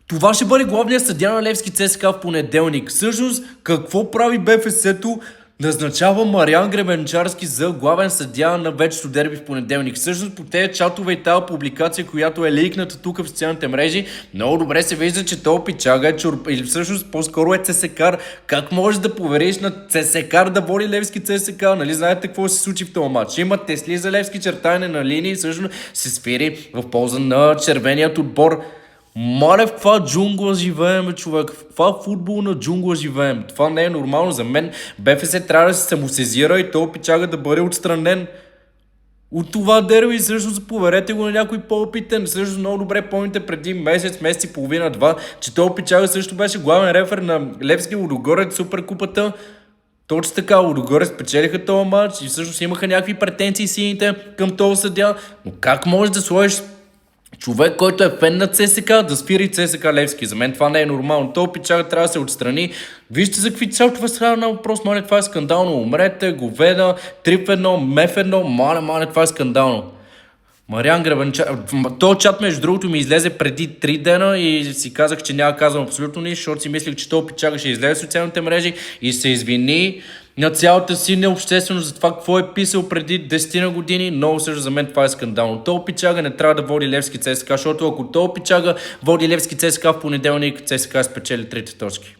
Това ще бъде главният съдия на Левски ЦСКА в понеделник. Всъщност, какво прави БФС-то? Назначава Мариан Гребенчарски за главен съдия на вечето дерби в понеделник. Всъщност по тези чатове и тази публикация, която е лейкната тук в социалните мрежи, много добре се вижда, че то пичага е или всъщност по-скоро е ЦСКАР. Как можеш да повериш на ЦСКАР да води Левски ЦСКА? Нали знаете какво се случи в този матч? Има Тесли за Левски, чертане на линии, всъщност се свири в полза на червеният отбор. Мале, в каква джунгла живеем, човек? В каква футболна джунгла живеем? Това не е нормално. За мен БФС трябва да се самосезира и то пичага да бъде отстранен от това дерби. Всъщност поверете го на някой по-опитен. Всъщност много добре помните преди месец и половина, два, че този пичага също беше главен рефер на Левски Лудогорец Суперкупата. Точно така, Лудогорец спечелиха този матч и всъщност имаха някакви претенции сините към този съдия. Но как можеш да сложиш човек, който е фен на ЦСКА, да свири ЦСКА Левски? За мен това не е нормално. То пичага трябва да се отстрани. Вижте за какви чатове става на въпрос. Мале, това е скандално. Умрете, говеда, трип едно, меф едно. Мале, това е скандално. Мариан Гребенчар... Този чат, между другото, ми излезе преди 3 дена и си казах, че няма казвам абсолютно нищо, защото си мислих, че този пичага ще излезе в социалните мрежи и се извини на цялата си необщественост за това какво е писал преди 10 на години. Много също за мен това е скандално. Този пичага не трябва да води Левски ЦСКА, защото ако този пичага води Левски ЦСКА в понеделник, ЦСКА спечели 3 точки.